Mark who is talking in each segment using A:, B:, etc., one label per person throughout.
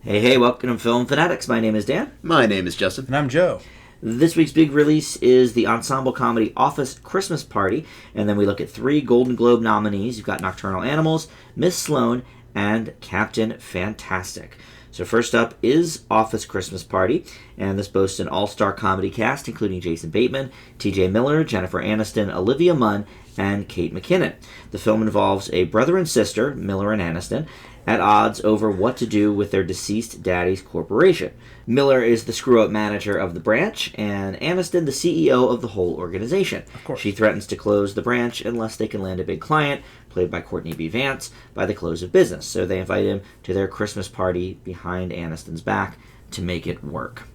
A: Hey, welcome to Film Fanatics. My name is Dan.
B: My name is Justin.
C: And I'm Joe.
A: This week's big release is the ensemble comedy Office Christmas Party, and then we look at 3 Golden Globe nominees. You've got Nocturnal Animals, Miss Sloane, and Captain Fantastic. So first up is Office Christmas Party, and this boasts an all-star comedy cast including Jason Bateman, T.J. Miller, Jennifer Aniston, Olivia Munn, and Kate McKinnon. The film involves a brother and sister, Miller and Aniston, at odds over what to do with their deceased daddy's corporation. Miller is the screw-up manager of the branch, and Aniston the CEO of the whole organization.
C: Of course.
A: She threatens to close the branch unless they can land a big client, played by Courtney B. Vance, by the close of business. So they invite him to their Christmas party behind Aniston's back to make it work.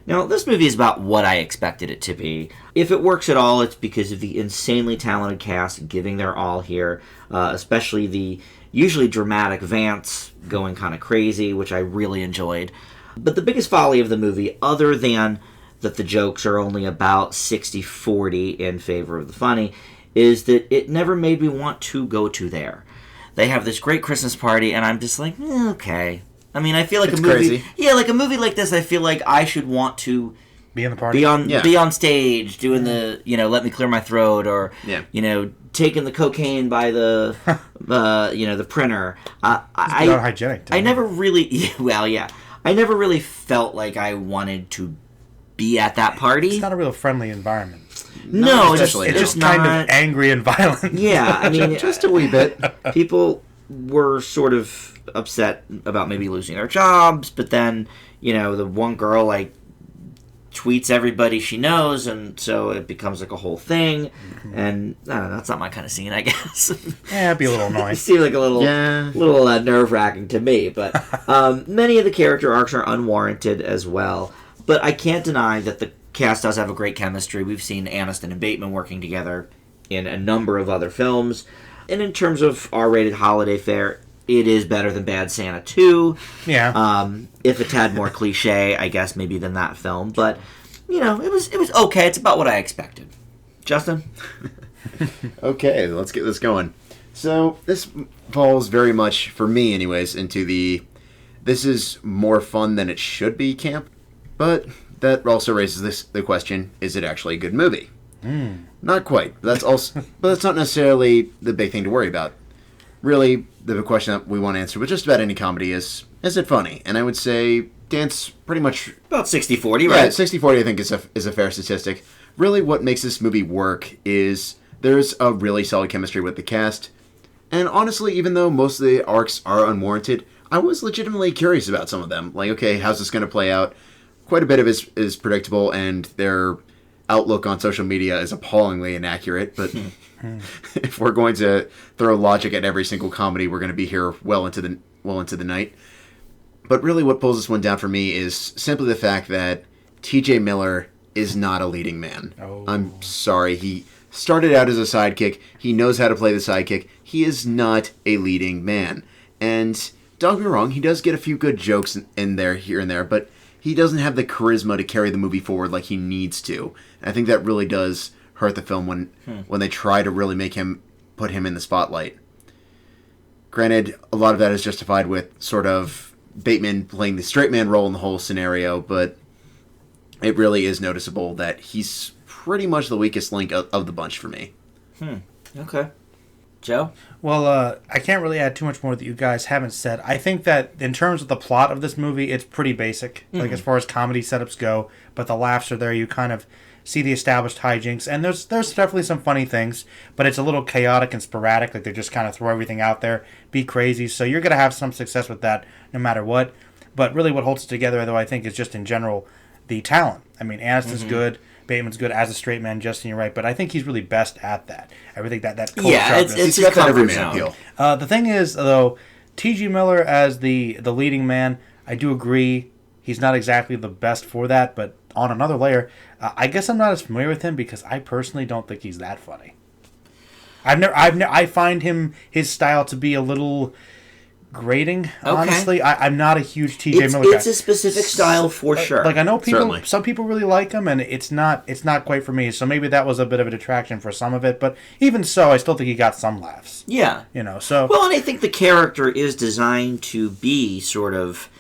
A: Now, this movie is about what I expected it to be. If it works at all, it's because of the insanely talented cast giving their all here, especially the usually dramatic Vance going kind of crazy, which I really enjoyed. But the biggest folly of the movie, other than that the jokes are only about 60-40 in favor of the funny, is that it never made me want to go to there. They have this great Christmas party, and I'm just like, okay. I mean, I feel like
B: it's
A: a movie...
B: crazy.
A: Yeah, like a movie like this, I feel like I should want to...
C: Be in the party?
A: Be on stage, doing the, let me clear my throat, or, taking the cocaine by the, the printer.
C: Hygienic.
A: I never really, I never really felt like I wanted to be at that party.
C: It's not a real friendly environment.
A: No,
C: it's just kind of angry and violent.
A: Yeah, I mean,
B: just a wee bit.
A: People were sort of upset about maybe losing their jobs, but then, the one girl, tweets everybody she knows, and so it becomes like a whole thing. Mm-hmm. And I don't know, that's not my kind of scene, I guess.
C: Yeah, it'd be a little annoying.
A: It seemed like a little nerve-wracking to me, but many of the character arcs are unwarranted as well. But I can't deny that the cast does have a great chemistry. We've seen Aniston and Bateman working together in a number of other films. And in terms of R-rated holiday fare, it is better than Bad Santa 2.
C: Yeah.
A: If a tad more cliche, I guess, maybe than that film. But, it was okay. It's about what I expected. Justin?
B: Okay, let's get this going. So, this falls very much, for me anyways, into this is more fun than it should be camp. But that also raises the question, is it actually a good movie? Not quite. But that's not necessarily the big thing to worry about. Really, the question that we want to answer with just about any comedy is it funny? And I would say Dan's pretty much...
A: About 60-40, right?
B: Yeah, 60-40 I think is a fair statistic. Really what makes this movie work is there's a really solid chemistry with the cast. And honestly, even though most of the arcs are unwarranted, I was legitimately curious about some of them. Like, okay, how's this going to play out? Quite a bit of it is predictable, and their outlook on social media is appallingly inaccurate, but... If we're going to throw logic at every single comedy, we're going to be here well into the night. But really what pulls this one down for me is simply the fact that T.J. Miller is not a leading man.
C: Oh.
B: I'm sorry. He started out as a sidekick. He knows how to play the sidekick. He is not a leading man. And don't get me wrong, he does get a few good jokes in there, here and there, but he doesn't have the charisma to carry the movie forward like he needs to. And I think that really does hurt the film when they try to really put him in the spotlight. Granted, a lot of that is justified with sort of Bateman playing the straight man role in the whole scenario, but it really is noticeable that he's pretty much the weakest link of the bunch for me.
A: Okay. Joe?
C: Well, I can't really add too much more that you guys haven't said. I think that in terms of the plot of this movie, it's pretty basic, like as far as comedy setups go, but the laughs are there. You kind of see the established hijinks, and there's definitely some funny things, but it's a little chaotic and sporadic, like they just kind of throw everything out there, be crazy, so you're going to have some success with that no matter what. But really what holds it together, though, I think, is just in general the talent. I mean, Aniston's good, Bateman's good as a straight man, Justin, you're right, but I think he's really best at that. Everything that cold sharpness.
A: It's
B: got that everyman
A: zone.
B: appeal.
C: The thing is, though, T.G. Miller as the leading man, I do agree he's not exactly the best for that, but on another layer, I guess I'm not as familiar with him because I personally don't think he's that funny. I find his style to be a little grating.
A: Okay.
C: Honestly, I'm not a huge T.J. Miller guy.
A: It's a specific style for sure.
C: Like I know
B: Certainly.
C: some people really like him, and it's not quite for me. So maybe that was a bit of a detraction for some of it. But even so, I still think he got some laughs.
A: Yeah.
C: So
A: well, and I think the character is designed to be sort of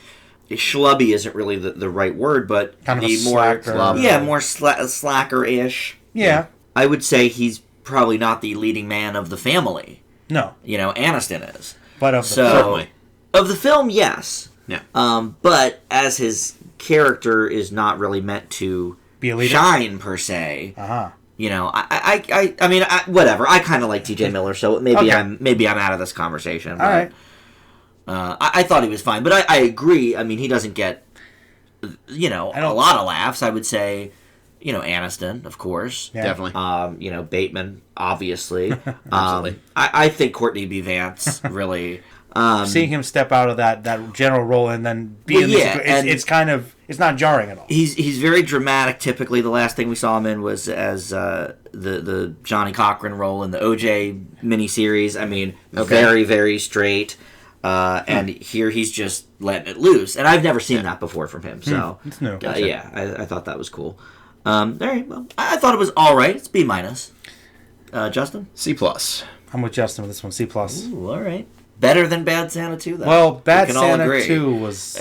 A: schlubby isn't really the right word, but
C: Kind of a
A: the more
C: slacker.
A: more slacker-ish.
C: Yeah.
A: I would say he's probably not the leading man of the family.
C: No.
A: Aniston is.
C: But of the
B: Certainly.
A: Of the film, yes.
B: Yeah.
A: But as his character is not really meant to
C: Be a leader?
A: shine per se.
C: Uh-huh.
A: I mean, whatever. I kind of like T.J. Miller, so maybe I'm out of this conversation. But,
C: All right.
A: I thought he was fine, but I agree. I mean, he doesn't get a lot of laughs. I would say, Aniston, of course.
C: Yeah.
B: Definitely.
A: Bateman, obviously.
B: Absolutely.
A: I think Courtney B. Vance really.
C: Seeing him step out of that general role and then be in it's not jarring at all.
A: He's very dramatic. Typically, the last thing we saw him in was as the Johnny Cochran role in the OJ miniseries. I mean, very, very straight. And here he's just letting it loose. And I've never seen that before from him. So
C: It's new.
A: I thought that was cool. All right, well, I thought it was all right. It's B-. Justin?
B: C+.
C: I'm with Justin with this one. C+.
A: Ooh, all right. Better than Bad Santa 2, though.
C: Well, Bad
A: We can all
C: Santa
A: agree.
C: 2 was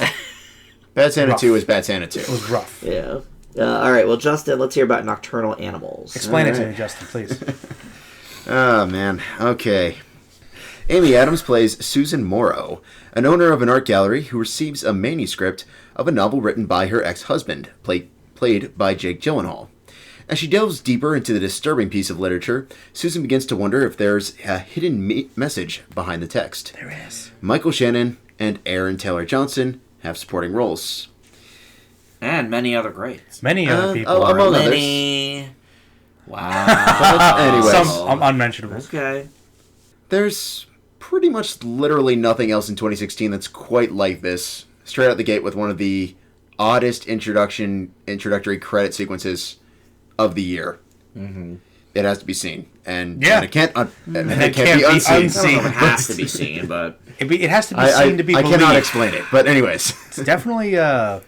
B: Bad Santa
C: Rough.
B: 2 is Bad Santa 2.
C: it was rough.
A: Yeah. All right, well, Justin, let's hear about Nocturnal Animals.
C: Explain it to
B: All
C: me, Justin, please.
B: Oh, man. Okay. Amy Adams plays Susan Morrow, an owner of an art gallery who receives a manuscript of a novel written by her ex-husband, played by Jake Gyllenhaal. As she delves deeper into the disturbing piece of literature, Susan begins to wonder if there's a hidden message behind the text.
C: There is.
B: Michael Shannon and Aaron Taylor Johnson have supporting roles.
A: And many other greats.
C: Many other people
B: oh,
C: are
B: among others.
A: Many. Wow.
B: Anyways.
C: some unmentionables.
A: Okay.
B: There's pretty much literally nothing else in 2016 that's quite like this. Straight out the gate with one of the oddest introductory credit sequences of the year. Mm-hmm. It has to be seen, and it can't be unseen.
A: I don't know if it has to be seen, but
C: It has to be seen to be
B: I
C: believed.
B: cannot explain it, but anyways.
C: It's definitely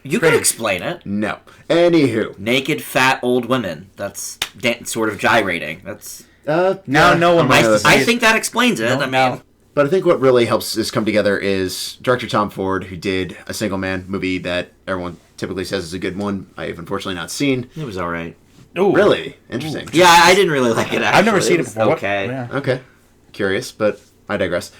A: you can explain it.
B: No. Anywho.
A: Naked, fat, old women. That's sort of gyrating. That's.
C: Now no one likes to see
A: I
C: it.
A: think that explains it. I mean,
B: But I think what really helps this come together is director Tom Ford, who did a Single Man movie that everyone typically says is a good one. I have unfortunately not seen.
A: it was all right.
C: Ooh.
B: Really? Interesting.
A: Yeah, I didn't really like it. Actually.
C: I've never seen it
A: was
C: before.
A: Okay.
C: Yeah.
B: Okay. Curious, but I digress.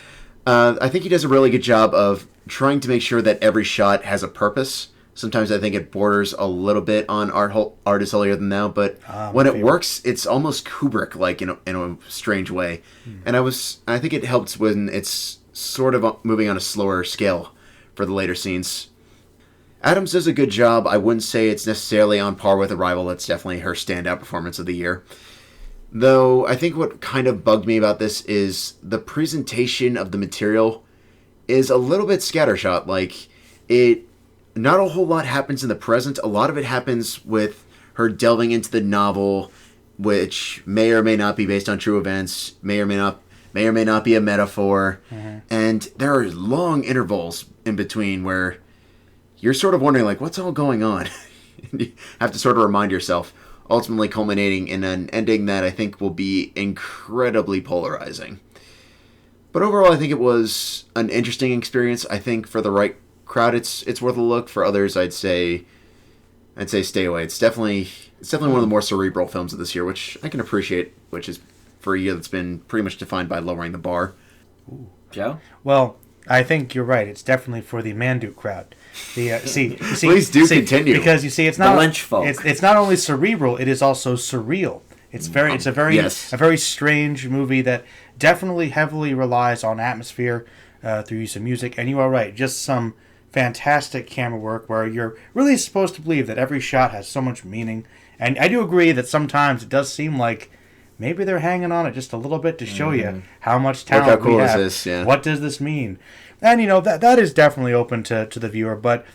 B: I think he does a really good job of trying to make sure that every shot has a purpose. Sometimes I think it borders a little bit on art is holier than thou, but when it works, it's almost Kubrick-like in a strange way. And I think it helps when it's sort of moving on a slower scale for the later scenes. Adams does a good job. I wouldn't say it's necessarily on par with Arrival. That's definitely her standout performance of the year. Though I think what kind of bugged me about this is the presentation of the material is a little bit scattershot. Like, not a whole lot happens in the present. A lot of it happens with her delving into the novel, which may or may not be based on true events, may or may not be a metaphor. Mm-hmm. And there are long intervals in between where you're sort of wondering, like, what's all going on? You have to sort of remind yourself, ultimately culminating in an ending that I think will be incredibly polarizing. But overall, I think it was an interesting experience. I think for the right crowd, it's worth a look. For others, I'd say stay away. It's definitely one of the more cerebral films of this year, which I can appreciate, which is for a year that's been pretty much defined by lowering the bar.
A: Ooh. Joe?
C: Well, I think you're right. It's definitely for the Manduke crowd.
B: Please do continue,
C: because you see, it's not
A: the Lynch folk.
C: It's not only cerebral; it is also surreal. It's a very strange movie that definitely heavily relies on atmosphere through use of music. And you are right, just some fantastic camera work where you're really supposed to believe that every shot has so much meaning. And I do agree that sometimes it does seem like maybe they're hanging on it just a little bit to show you how much talent
B: how cool
C: we have.
B: this is, yeah.
C: What does this mean? And, that is definitely open to the viewer. But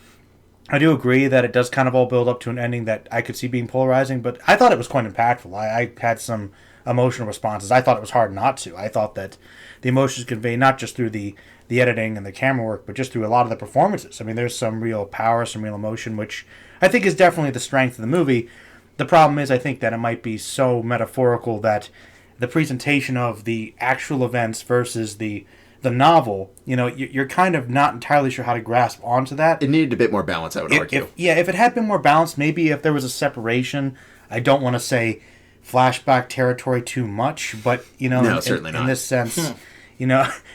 C: I do agree that it does kind of all build up to an ending that I could see being polarizing. But I thought it was quite impactful. I had some emotional responses. I thought it was hard not to. I thought that the emotions conveyed not just through the editing and the camera work, but just through a lot of the performances. I mean, there's some real power, some real emotion, which I think is definitely the strength of the movie. The problem is, I think that it might be so metaphorical that the presentation of the actual events versus the the novel, you're kind of not entirely sure how to grasp onto that.
B: It needed a bit more balance, I would argue.
C: If it had been more balanced, maybe if there was a separation, I don't want to say flashback territory too much, but,
B: certainly not.
C: In this sense,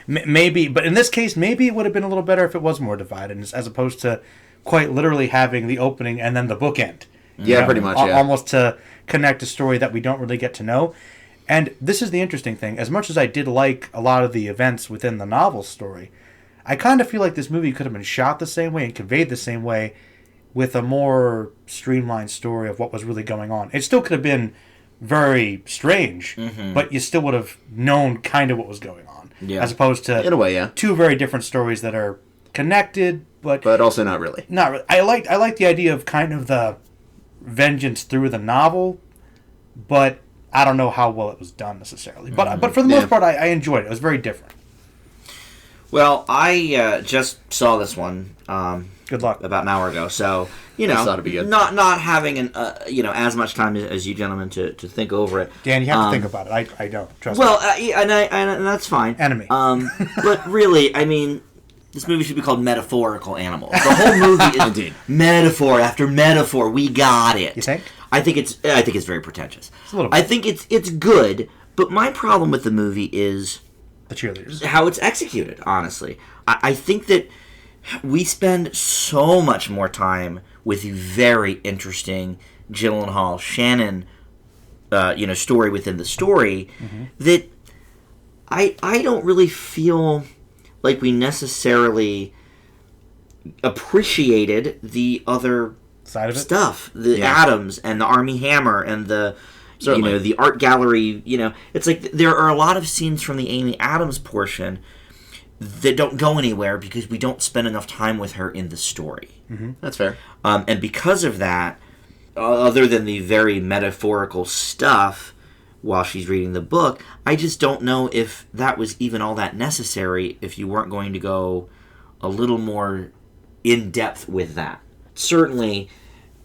C: maybe, but in this case, maybe it would have been a little better if it was more divided, as opposed to quite literally having the opening and then the bookend.
B: Yeah, pretty much, yeah.
C: Almost to connect a story that we don't really get to know. And this is the interesting thing. As much as I did like a lot of the events within the novel story, I kind of feel like this movie could have been shot the same way and conveyed the same way with a more streamlined story of what was really going on. It still could have been very strange, but you still would have known kind of what was going on.
A: Yeah.
C: As opposed to
B: in a way, yeah.
C: two very different stories that are connected, but
B: also not really.
C: Not really. I like the idea of kind of the vengeance through the novel, but I don't know how well it was done necessarily. But for the most part, I enjoyed it. It was very different.
A: Well, I just saw this one.
C: Good luck.
A: About an hour ago. So
B: I thought it'd be good.
A: Not having as much time as you gentlemen to think over it.
C: Dan, you have to think about it. I don't. Trust
A: me. Well, and that's fine.
C: Enemy.
A: But really, I mean, this movie should be called Metaphorical Animals. The whole movie is
B: Indeed.
A: Metaphor after metaphor. We got it.
C: You think?
A: I think it's very pretentious.
C: It's a little bit.
A: I think it's good, but my problem with the movie is
C: the cheerleaders.
A: How it's executed, honestly. I think that we spend so much more time with the very interesting Gyllenhaal Shannon story within the story that I don't really feel like we necessarily appreciated the other
C: side of it?
A: Stuff, the Adams and the Army Hammer and the
B: Certainly.
A: The art gallery. It's like there are a lot of scenes from the Amy Adams portion that don't go anywhere because we don't spend enough time with her in the story.
B: That's fair.
A: And because of that, other than the very metaphorical stuff while she's reading the book, I just don't know if that was even all that necessary if you weren't going to go a little more in depth with that. Certainly,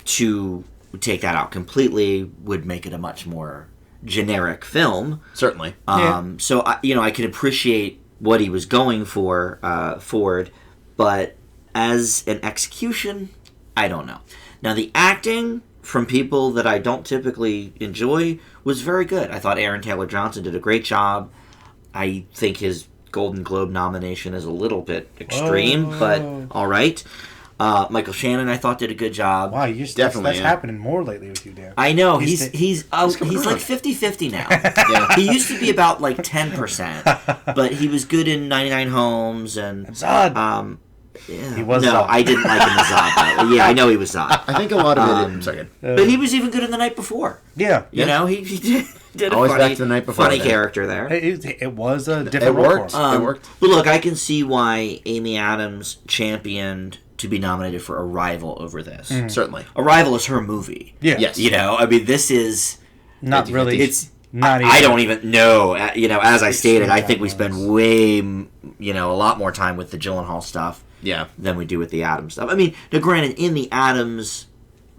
A: to take that out completely would make it a much more generic film.
B: Certainly.
A: So I can appreciate what he was going for, Ford, but as an execution, I don't know. Now, the acting from people that I don't typically enjoy was very good. I thought Aaron Taylor Johnson did a great job. I think his Golden Globe nomination is a little bit extreme, but all right. Michael Shannon, I thought, did a good job.
C: Wow, that's happening more lately with you, Dan.
A: I know he's like 50-50 now. Yeah. He used to be about like 10%, but he was good in 99 Homes and
C: Zod.
A: Yeah.
C: He was.
A: No,
C: Zod.
A: I didn't like him as Zod. Though. Yeah, I know he was Zod.
B: I think a lot of it.
A: But he was even good in The Night Before.
C: Yeah,
A: you know he did a
B: always
A: funny,
B: back to The Night Before.
A: Funny character there.
C: It was a different.
B: It worked.
C: Role
B: it worked.
A: But look, I can see why Amy Adams championed to be nominated for Arrival over this.
B: Certainly,
A: Arrival is her movie.
C: Yeah.
B: Yes.
A: I mean, this is
C: not really.
A: It's
C: not.
A: I don't even know. As I stated, I think we spend way, a lot more time with the Gyllenhaal stuff.
B: Yeah.
A: Than we do with the Adams stuff. I mean, now granted, in the Adams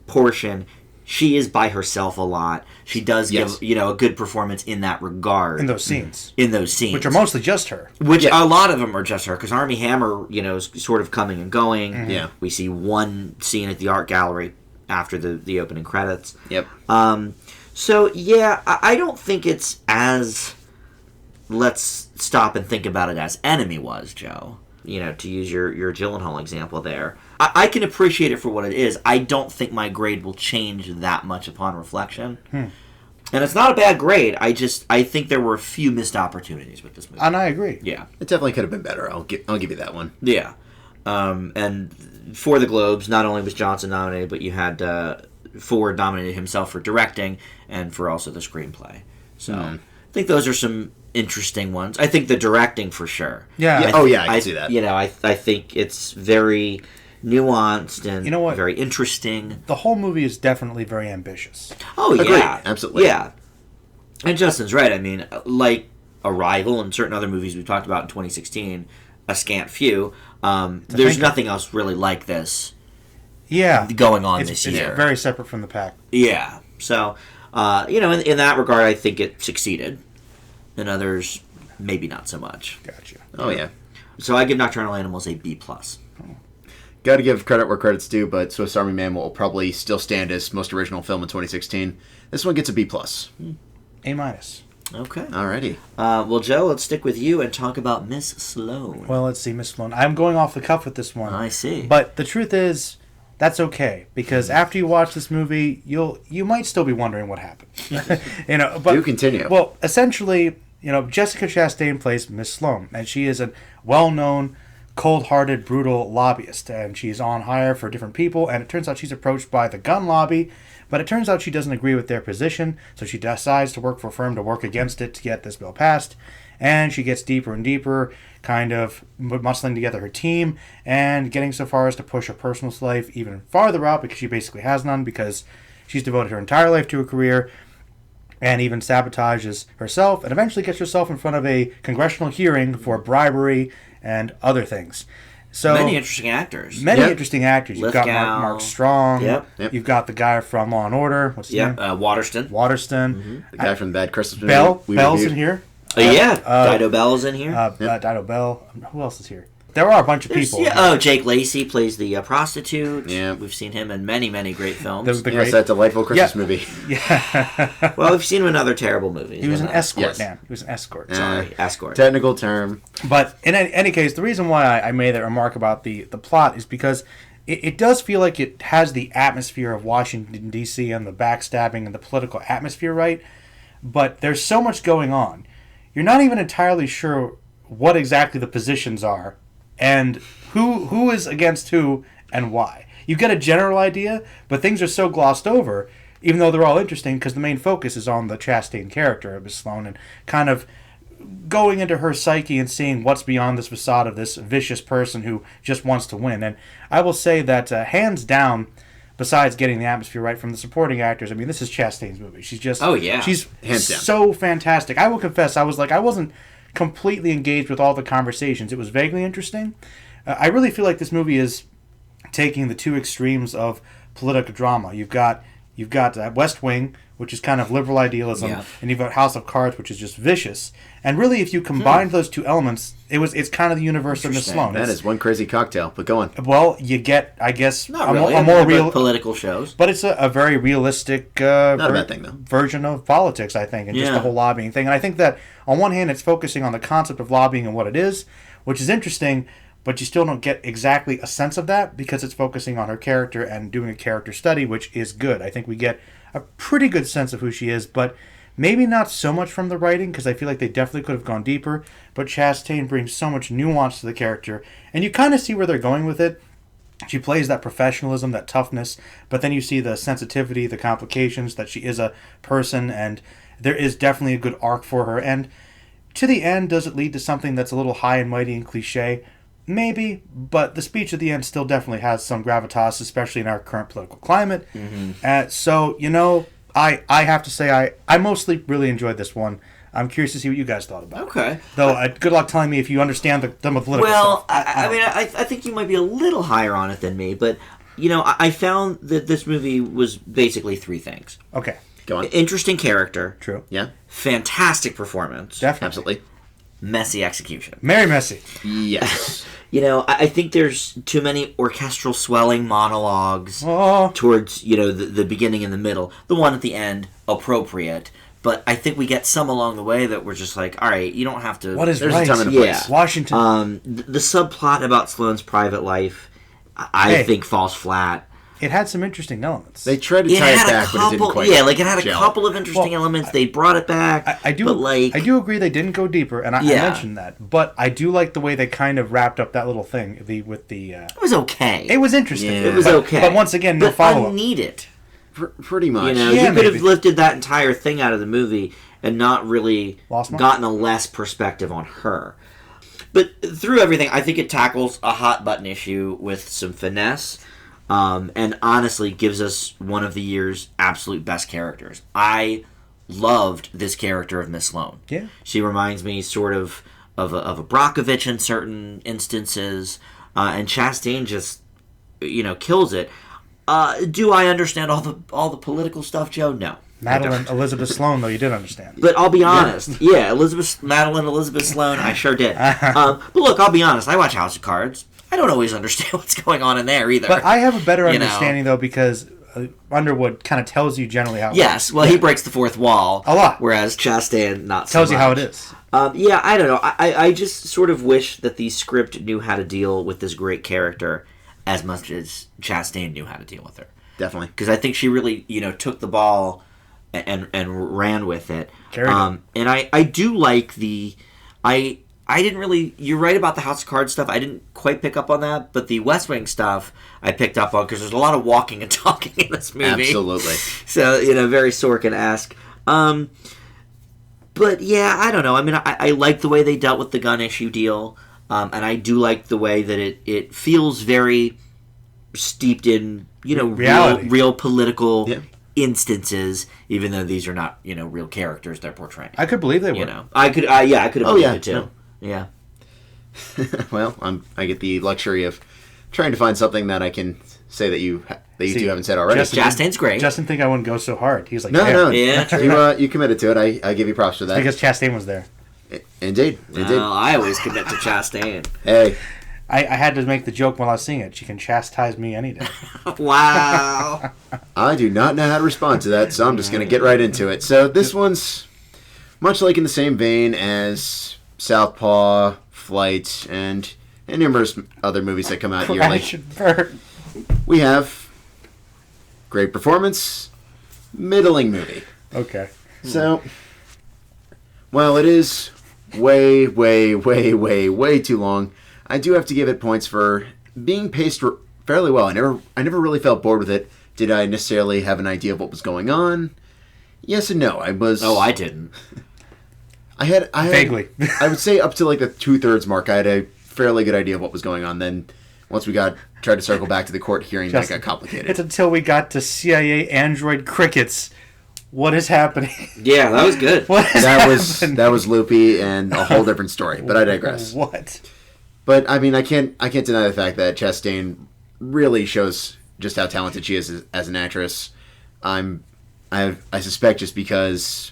A: portion, she is by herself a lot. She does give, a good performance in that regard.
C: In those scenes.
A: Which
C: are mostly just her.
A: Which a lot of them are just her, because Armie Hammer, is sort of coming and going.
B: Mm-hmm. Yeah.
A: We see one scene at the art gallery after the opening credits.
B: Yep.
A: So, yeah, I don't think it's as... Let's stop and think about it as Enemy was, Joe. To use your Gyllenhaal example there. I can appreciate it for what it is. I don't think my grade will change that much upon reflection. And it's not a bad grade. I think there were a few missed opportunities with this movie.
C: And I agree.
A: Yeah.
B: It definitely could have been better. I'll give you that one.
A: Yeah. And for the Globes, not only was Johnson nominated, but you had Ford nominated himself for directing and for also the screenplay. So I think those are some interesting ones. I think the directing for sure.
C: Yeah.
B: I can see that.
A: I think it's very nuanced and very interesting.
C: The whole movie is definitely very ambitious.
A: Oh,
B: Agreed.
A: yeah.
B: Absolutely.
A: Yeah. And Justin's right. I mean, like Arrival and certain other movies we talked about in 2016, a scant few, there's nothing else really like this going on this year.
C: It's very separate from the pack.
A: Yeah. So, in that regard, I think it succeeded. In others, maybe not so much.
C: Gotcha.
B: Oh, yeah.
A: So I give Nocturnal Animals a B+.
B: Got to give credit where credit's due, but Swiss Army Man will probably still stand as most original film in 2016. This one gets a B+.
C: A-.
A: Okay.
B: Alrighty.
A: Well, Joe, let's stick with you and talk about Miss Sloane.
C: Well, let's see, Miss Sloane. I'm going off the cuff with this one.
A: I see.
C: But the truth is, that's okay, because after you watch this movie, you might still be wondering what happened. But
B: Do continue.
C: Well, essentially, Jessica Chastain plays Miss Sloane, and she is a well-known, cold-hearted, brutal lobbyist, and she's on hire for different people, and it turns out she's approached by the gun lobby, but it turns out she doesn't agree with their position, so she decides to work for a firm to work against it to get this bill passed, and she gets deeper and deeper, kind of muscling together her team, and getting so far as to push her personal life even farther out, because she basically has none, because she's devoted her entire life to a career, and even sabotages herself, and eventually gets herself in front of a congressional hearing for bribery and other things. So
A: many interesting actors.
C: Many
B: Yep.
C: interesting actors. You've got
A: Lithgow.
C: Mark Strong.
A: Yep.
C: You've got the guy from Law and Order. What's his name?
A: Waterston.
C: Waterston.
B: The guy from the Bad Christmas movie.
C: Bell.
B: we
C: Bell's
B: reviewed.
C: in here.
A: Dido Bell's in here.
C: Dido Bell. Who else is here? There are a bunch of people.
A: Jake Lacey plays the prostitute.
B: Yeah.
A: We've seen him in many, many great films.
C: The
B: Yes,
C: great.
B: that delightful Christmas
C: Yeah.
B: movie.
C: Yeah.
A: Well, we've seen him in other terrible movies.
C: He was an escort,
B: Yes.
C: man. He was an escort.
A: Sorry, escort.
B: Technical term.
C: But in any case, the reason why I made that remark about the plot is because it does feel like it has the atmosphere of Washington, D.C. and the backstabbing and the political atmosphere right, but there's so much going on. You're not even entirely sure what exactly the positions are and who is against who and why. You get a general idea, but things are so glossed over, even though they're all interesting, because the main focus is on the Chastain character of Miss Sloane and kind of going into her psyche and seeing what's beyond this facade of this vicious person who just wants to win. And I will say that hands down, besides getting the atmosphere right from the supporting actors, I mean, this is Chastain's movie. She's just she's
B: Hands down.
C: so fantastic. I will confess, I wasn't completely engaged with all the conversations. It was vaguely interesting. I really feel like this movie is taking the two extremes of political drama. You've got West Wing, which is kind of liberal idealism, and you've got House of Cards, which is just vicious. And really, if you combine those two elements, it's kind of the universe of Miss Sloane.
B: That is one crazy cocktail, but go on.
C: Well, you get, I guess,
A: Not really.
C: a more real
A: political shows.
C: but it's a very realistic
B: Not a bad thing, though.
C: version of politics, I think, and just the whole lobbying thing. And I think that, on one hand, it's focusing on the concept of lobbying and what it is, which is interesting, but you still don't get exactly a sense of that because it's focusing on her character and doing a character study, which is good. I think we get a pretty good sense of who she is, but maybe not so much from the writing, because I feel like they definitely could have gone deeper, but Chastain brings so much nuance to the character, and you kind of see where they're going with it. She plays that professionalism, that toughness, but then you see the sensitivity, the complications, that she is a person, and there is definitely a good arc for her. And to the end, does it lead to something that's a little high and mighty and cliche? Maybe, but the speech at the end still definitely has some gravitas, especially in our current political climate. So, I have to say I mostly really enjoyed this one. I'm curious to see what you guys thought about it.
A: Okay.
C: Though, good luck telling me if you understand the political
A: Well,
C: stuff.
A: I think you might be a little higher on it than me, but, I found that this movie was basically three things.
C: Okay.
B: Go on.
A: Interesting character.
C: True.
B: Yeah,
A: Fantastic performance.
C: Definitely.
B: absolutely.
A: Messy execution.
C: Very messy.
B: Yes.
A: I think there's too many orchestral swelling monologues
C: Oh.
A: towards, the beginning and the middle. The one at the end, appropriate. But I think we get some along the way that we're just like, all right, you don't have to...
C: What is
B: There's
C: right?
B: a time and a
A: Yeah.
B: place.
C: Washington.
A: The subplot about Sloane's private life, I think falls flat.
C: It had some interesting elements.
B: They tried to
A: It
B: tie it
A: had a
B: back, but it didn't
A: couple,
B: quite.
A: it had a
B: gel.
A: couple of interesting elements. They brought it back.
C: I do,
A: but
C: I do agree they didn't go deeper, and I mentioned that. But I do like the way they kind of wrapped up that little thing. It
A: was okay.
C: It was interesting.
B: Yeah.
A: It was
C: But-
A: okay.
C: But once again, no
A: but
C: follow-up.
A: unneeded.
B: Pretty much.
C: Yeah,
A: You could have
C: maybe.
A: lifted that entire thing out of the movie and not really
C: Lost Mark?
A: gotten a less perspective on her. But through everything, I think it tackles a hot button issue with some finesse, and honestly gives us one of the year's absolute best characters. I loved this character of Miss Sloane.
C: Yeah.
A: She reminds me sort of a Brockovich in certain instances, and Chastain just kills it. Do I understand all the political stuff, Joe? No.
C: Madeline Elizabeth Sloane, though, you did understand.
A: But I'll be honest. Yeah, Madeline Elizabeth Sloane, I sure did. But look, I'll be honest. I watch House of Cards. I don't always understand what's going on in there either.
C: But I have a better understanding, though, because Underwood kind of tells you generally how it
A: Yes, well, he breaks the fourth wall.
C: A lot.
A: Whereas Chastain, not so
C: tells
A: much.
C: you how it is.
A: Yeah, I don't know. I just sort of wish that the script knew how to deal with this great character as much as Chastain knew how to deal with her.
B: Definitely.
A: Because I think she really, took the ball and ran with it. And I do like I didn't really... You're right about the House of Cards stuff. I didn't quite pick up on that. But the West Wing stuff, I picked up on because there's a lot of walking and talking in this movie.
B: Absolutely.
A: So, very Sorkin-esque. But, yeah, I don't know. I mean, I like the way they dealt with the gun issue deal. And I do like the way that it feels very steeped in,
C: reality.
A: real political instances, even though these are not, real characters they're portraying.
C: I could believe they were.
A: I could have believed it too.
B: No.
A: Yeah.
B: Well, I get the luxury of trying to find something that I can say that you two haven't said already.
A: Chastain's great.
C: Justin think I wouldn't go so hard. He's like,
B: no.
A: Yeah.
B: You committed to it. I give you props for that.
C: Because Chastain was there.
B: Indeed.
A: Well, I always commit to Chastain.
B: Hey.
C: I had to make the joke while I was seeing it. She can chastise me any day.
A: Wow.
B: I do not know how to respond to that, so I'm just going to get right into it. So this one's much like in the same vein as Southpaw, Flight, and numerous other movies that come out yearly.
C: Crash and burn.
B: We have great performance, middling movie.
C: Okay.
B: So, while it is way, way, way, way, way too long, I do have to give it points for being paced fairly well. I never really felt bored with it. Did I necessarily have an idea of what was going on? Yes and no.
A: I didn't.
B: I had
C: Vaguely.
B: I would say up to like the 2/3 mark, I had a fairly good idea of what was going on. Then once we tried to circle back to the court hearing, that got complicated.
C: It's until we got to CIA android crickets. What is happening?
A: Yeah, that was good.
B: That was loopy and a whole different story. But I digress.
C: What?
B: But I mean, I can't deny the fact that Chastain really shows just how talented she is as an actress. I suspect just because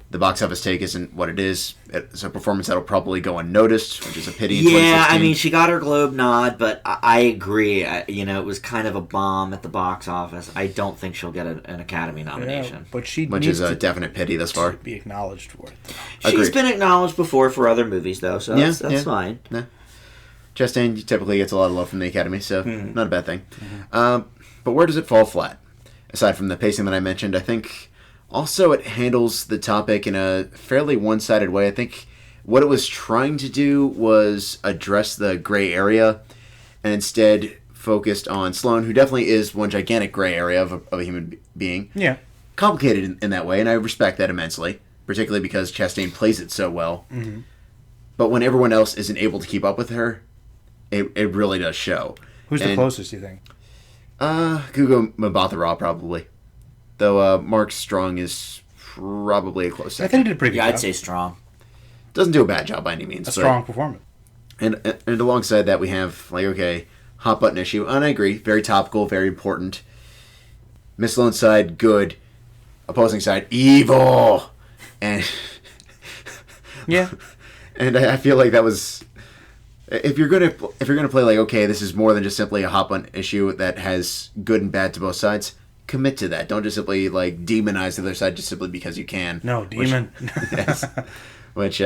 B: the box office take isn't what it is, it's a performance that'll probably go unnoticed, which is a pity.
A: Yeah, I mean, she got her Globe nod, but I agree. It was kind of a bomb at the box office. I don't think she'll get an Academy nomination.
C: Yeah, but she
B: which
C: needs
B: is a definite pity thus far.
C: be acknowledged for it.
A: She's been acknowledged before for other movies, though, so that's fine.
B: Yeah. Chastain typically gets a lot of love from the Academy, so not a bad thing. But where does it fall flat? Aside from the pacing that I mentioned, I think also it handles the topic in a fairly one-sided way. I think what it was trying to do was address the gray area and instead focused on Sloane, who definitely is one gigantic gray area of a human being.
C: Yeah.
B: Complicated in that way, and I respect that immensely, particularly because Chastain plays it so well. Mm-hmm. But when everyone else isn't able to keep up with her, it really does show.
C: Who's the closest, do you think?
B: Gugu Mbatha-Raw, probably. Though Mark Strong is probably a close second.
C: I think he did a pretty good job.
A: I'd say Strong.
B: Doesn't do a bad job by any means.
C: A strong performance.
B: And alongside that, we have, hot button issue. And I agree, very topical, very important. Miss Sloane's side, good. Opposing side, evil. And
C: yeah.
B: And I feel like that was... If you're gonna play this is more than just simply a hot button issue that has good and bad to both sides, commit to that. Don't just simply demonize the other side just simply because you can.
C: No, demon.
B: Yes. Which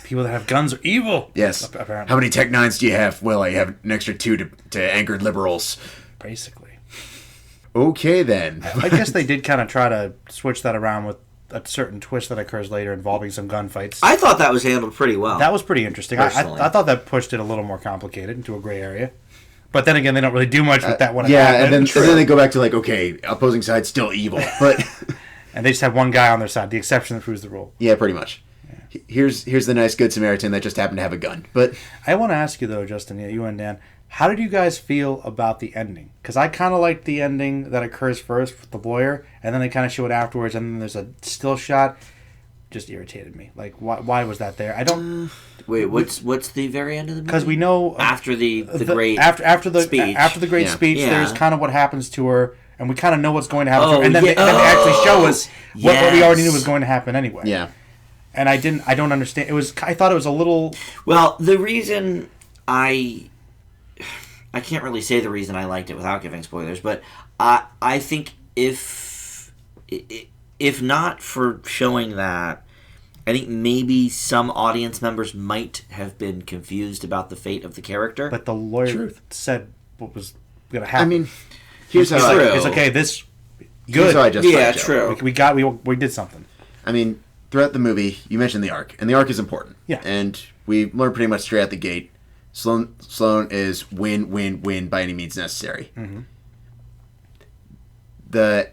C: people that have guns are evil.
B: Yes.
C: Apparently.
B: How many Tech 9s do you have? Well, I have an extra 2 to angered liberals.
C: Basically.
B: Okay then.
C: I guess they did kind of try to switch that around with a certain twist that occurs later involving some gunfights.
A: I thought that was handled pretty well.
C: That was pretty interesting. I thought that pushed it a little more complicated into a gray area. But then again, they don't really do much with that one.
B: Yeah, and then they go back to opposing side still evil, but
C: and they just have one guy on their side, the exception that proves the rule.
B: Yeah, pretty much. Yeah. Here's the nice good Samaritan that just happened to have a gun. But
C: I want to ask you though, Justin, you and Dan, how did you guys feel about the ending? Because I kind of liked the ending that occurs first with the lawyer, and then they kind of show it afterwards, and then there's a still shot. Just irritated me. Why was that there? I don't.
A: Wait, what's the very end of the movie?
C: Because we know
A: after the great
C: after the
A: speech.
C: After the great speech,
A: Yeah.
C: there's kind of what happens to her, and we kind of know what's going to happen.
A: Oh,
C: And then,
A: yeah.
C: then they actually show us what we already knew
A: Yes.
C: was going to happen anyway.
B: Yeah.
C: And I don't understand. I thought it was a little.
A: Well, the reason I can't really say the reason I liked it without giving spoilers, but I think if not for showing that, I think maybe some audience members might have been confused about the fate of the character.
C: But the lawyer said what was going to happen.
B: I mean, here's how
A: True.
C: It's okay. This
B: Here's
C: good.
B: how I justify
A: Yeah,
B: it, Joe.
A: true.
C: We did something.
B: I mean, throughout the movie, you mentioned the arc, and the arc is important.
C: Yeah.
B: And we learned pretty much straight out the gate, Sloane is win, win, win by any means necessary.
C: Mm-hmm.
B: The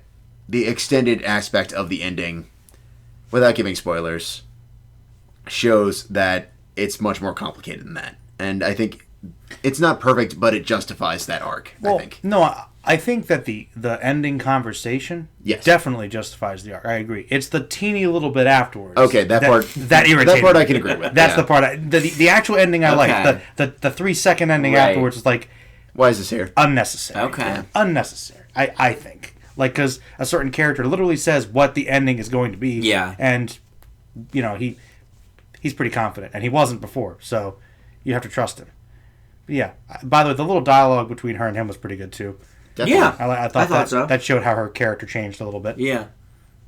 B: extended aspect of the ending, without giving spoilers, shows that it's much more complicated than that. And I think it's not perfect, but it justifies that arc, I think.
C: No, I think that the ending conversation
B: Yes.
C: definitely justifies the arc. I agree. It's the teeny little bit afterwards.
B: Okay, that part
C: that irritated
B: that part
C: me.
B: I can agree with.
C: That's
B: yeah.
C: the part. The actual ending I
A: Okay.
C: like. The 3-second ending
A: Right.
C: afterwards is like
B: Why is this here?
C: unnecessary.
A: Okay.
C: Unnecessary. I think because a certain character literally says what the ending is going to be.
A: Yeah.
C: And he's pretty confident, and he wasn't before, so you have to trust him. But yeah. By the way, the little dialogue between her and him was pretty good too.
B: Definitely.
A: Yeah.
C: I thought that,
A: so.
C: that showed how her character changed a little bit.
A: Yeah.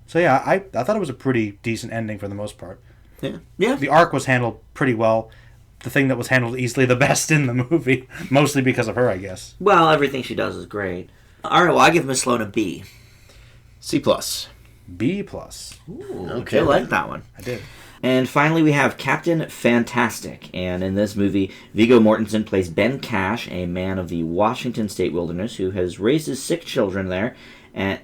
C: So yeah, I thought it was a pretty decent ending for the most part.
B: Yeah.
A: Yeah.
C: The arc was handled pretty well. The thing that was handled easily the best in the movie, mostly because of her, I guess.
A: Well, everything she does is great. All right, well, I give Miss Sloane a B.
B: C+.
C: B+.
A: Ooh,
B: Okay.
A: I like that one.
C: I did.
A: And finally, we have Captain Fantastic. And in this movie, Viggo Mortensen plays Ben Cash, a man of the Washington State Wilderness who has raised his six children there, and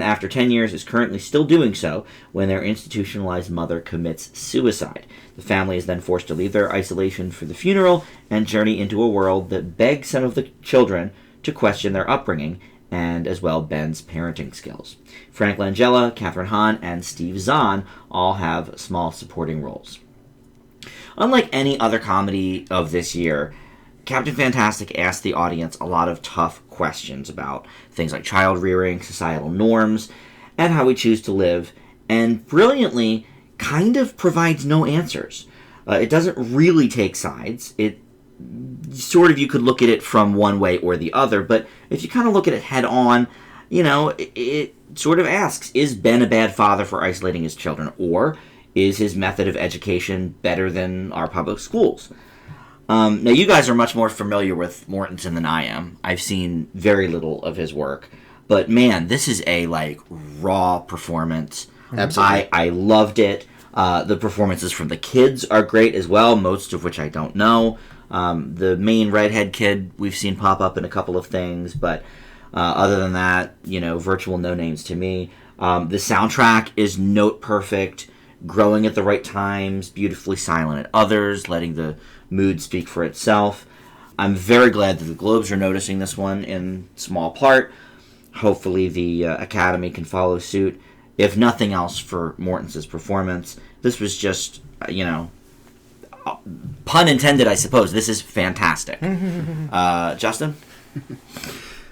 A: after 10 years is currently still doing so when their institutionalized mother commits suicide. The family is then forced to leave their isolation for the funeral and journey into a world that begs some of the children to question their upbringing and as well Ben's parenting skills. Frank Langella, Kathryn Hahn, and Steve Zahn all have small supporting roles. Unlike any other comedy of this year, Captain Fantastic asked the audience a lot of tough questions about things like child rearing, societal norms, and how we choose to live, and brilliantly kind of provides no answers. It doesn't really take sides. It sort of, you could look at it from one way or the other, but if you kind of look at it head on, it sort of asks, is Ben a bad father for isolating his children, or is his method of education better than our public schools? Now, you guys are much more familiar with Mortensen than I am. I've seen very little of his work, but man, this is a raw performance.
B: Absolutely.
A: I loved it. The performances from the kids are great as well, most of which I don't know. The main redhead kid we've seen pop up in a couple of things, but other than that, virtual no names to me. The soundtrack is note perfect, growing at the right times, beautifully silent at others, letting the mood speak for itself. I'm very glad that the Globes are noticing this one in small part. Hopefully the Academy can follow suit. If nothing else for Mortensen's performance, this was just, pun intended, I suppose. This is fantastic. Justin?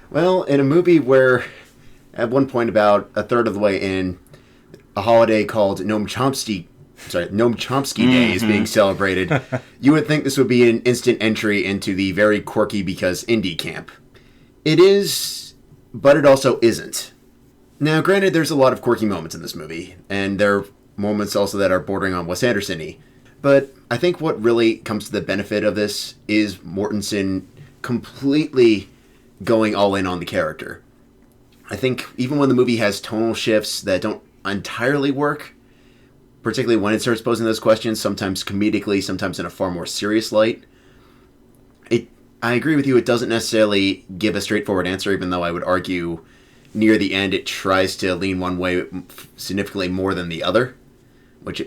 B: Well, in a movie where, at one point about a third of the way in, a holiday called Noam Chomsky Day is being celebrated, you would think this would be an instant entry into the very quirky because indie camp. It is, but it also isn't. Now, granted, there's a lot of quirky moments in this movie, and there are moments also that are bordering on Wes Anderson-y. But I think what really comes to the benefit of this is Mortensen completely going all in on the character. I think even when the movie has tonal shifts that don't entirely work, particularly when it starts posing those questions, sometimes comedically, sometimes in a far more serious light, I agree with you, it doesn't necessarily give a straightforward answer, even though I would argue near the end it tries to lean one way significantly more than the other, which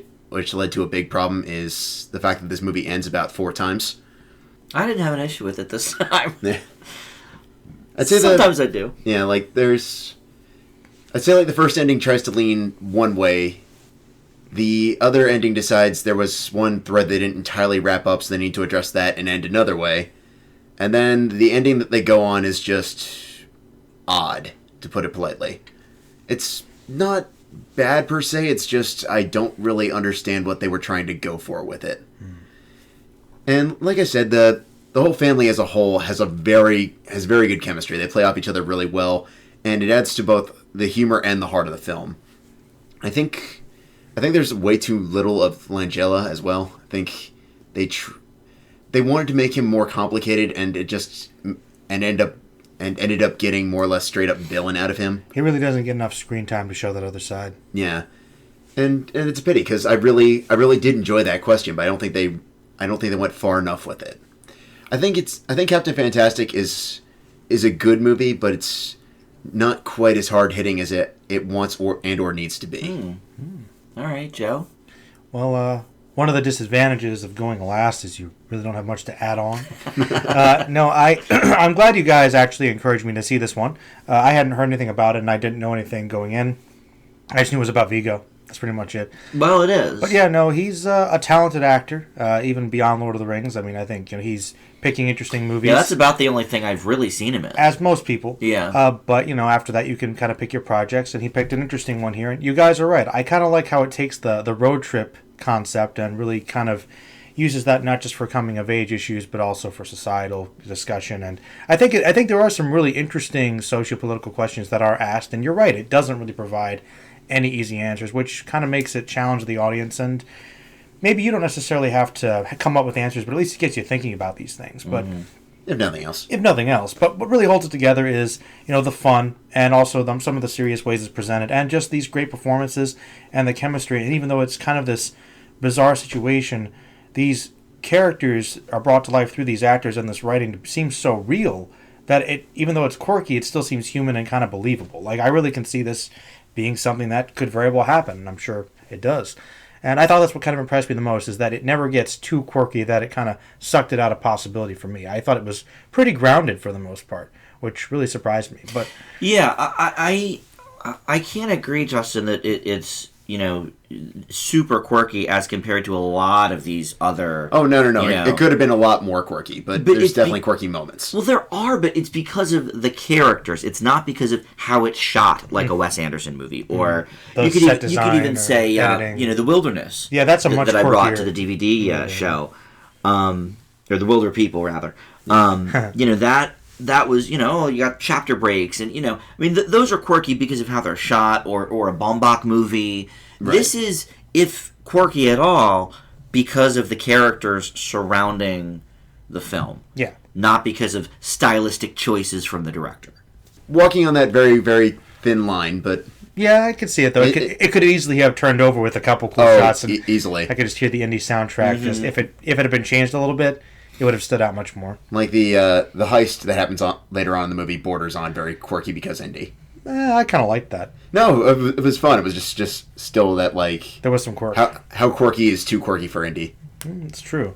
B: led to a big problem is the fact that this movie ends about 4 times.
A: I didn't have an issue with it this time.
B: I'd say
A: Sometimes I do.
B: Yeah, I'd say the first ending tries to lean one way. The other ending decides there was one thread they didn't entirely wrap up, so they need to address that and end another way. And then the ending that they go on is just odd, to put it politely. It's not bad per se, it's just I don't really understand what they were trying to go for with it. And like I said, the whole family as a whole has very good chemistry. They play off each other really well, and it adds to both the humor and the heart of the film. I think there's way too little of Langella as well. I think they wanted to make him more complicated, and ended up getting more or less straight up villain out of him.
C: He really doesn't get enough screen time to show that other side.
B: Yeah, and it's a pity because I really did enjoy that question, but I don't think they went far enough with it. I think Captain Fantastic is a good movie, but it's not quite as hard hitting as it wants or needs to be.
A: All right, Joe.
C: Well, one of the disadvantages of going last is you really don't have much to add on. No, I'm glad you guys actually encouraged me to see this one. I hadn't heard anything about it, and I didn't know anything going in. I just knew it was about Vigo. That's pretty much it.
A: Well, it is.
C: But yeah, no, he's a talented actor, even beyond Lord of the Rings. I mean, I think he's picking interesting movies.
A: Yeah, that's about the only thing I've really seen him in.
C: As most people.
A: Yeah.
C: But, after that, you can kind of pick your projects, and he picked an interesting one here. And you guys are right. I kind of like how it takes the road trip concept and really kind of uses that not just for coming-of-age issues, but also for societal discussion. And I think there are some really interesting socio-political questions that are asked. And you're right, it doesn't really provide any easy answers, which kind of makes it challenge the audience. And maybe you don't necessarily have to come up with answers, but at least it gets you thinking about these things. But
B: if nothing else.
C: But what really holds it together is the fun, and also some of the serious ways it's presented, and just these great performances and the chemistry. And even though it's kind of this bizarre situation, these characters are brought to life through these actors, and this writing seems so real that even though it's quirky, it still seems human and kind of believable. Like, I really can see this being something that could very well happen, and I'm sure it does. And I thought that's what kind of impressed me the most, is that it never gets too quirky that it kind of sucked it out of possibility for me. I thought it was pretty grounded for the most part, which really surprised me. But
A: yeah, I can't agree, Justin, that it's super quirky as compared to a lot of these other...
B: Oh, no. It could have been a lot more quirky, but there's definitely quirky moments.
A: Well, there are, but it's because of the characters. It's not because of how it's shot, like a Wes Anderson movie. Or you could even say, The Wilderness.
C: Yeah, that's that
A: I brought to the DVD show. Or The Wilder People, rather. That was, you got chapter breaks, and, those are quirky because of how they're shot, or a Baumbach movie. Right. This is, if quirky at all, because of the characters surrounding the film.
C: Yeah.
A: Not because of stylistic choices from the director.
B: Walking on that very, very thin line, but...
C: Yeah, I could see it, though. It could easily have turned over with a couple cool shots. And
B: easily.
C: I could just hear the indie soundtrack. Just if it had been changed a little bit, it would have stood out much more.
B: Like the heist that happens later on in the movie borders on very quirky because indie.
C: I kind of liked that.
B: No, it was fun. It was just still that, like...
C: There was some quirk.
B: How quirky is too quirky for indie?
C: It's true.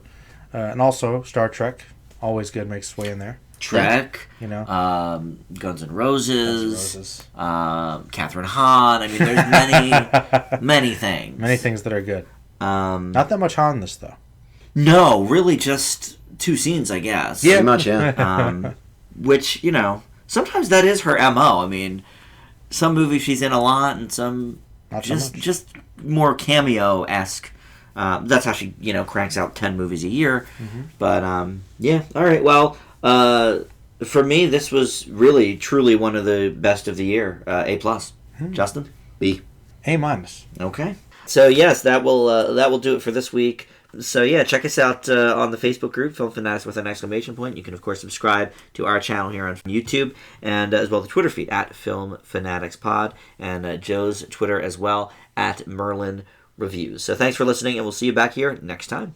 C: And also, Star Trek. Always good, makes its way in there.
A: Trek. Guns N' Roses. Catherine Hahn. I mean, there's many things.
C: Many things that are good. Not that much Hahn in this, though.
A: No, really just 2 scenes, I guess.
B: Yeah, pretty much, yeah.
A: Which, sometimes that is her MO. I mean, some movies she's in a lot, and some just more cameo-esque. That's how she, cranks out 10 movies a year. Mm-hmm. But, yeah, all right. Well, for me, this was really, truly one of the best of the year. A+. Justin?
B: B.
C: A-.
A: Okay. So, yes, that will do it for this week. So, yeah, check us out on the Facebook group, Film Fanatics with an exclamation point. You can, of course, subscribe to our channel here on YouTube, and as well the Twitter feed at Film Fanatics Pod, and Joe's Twitter as well at Merlin Reviews. So thanks for listening, and we'll see you back here next time.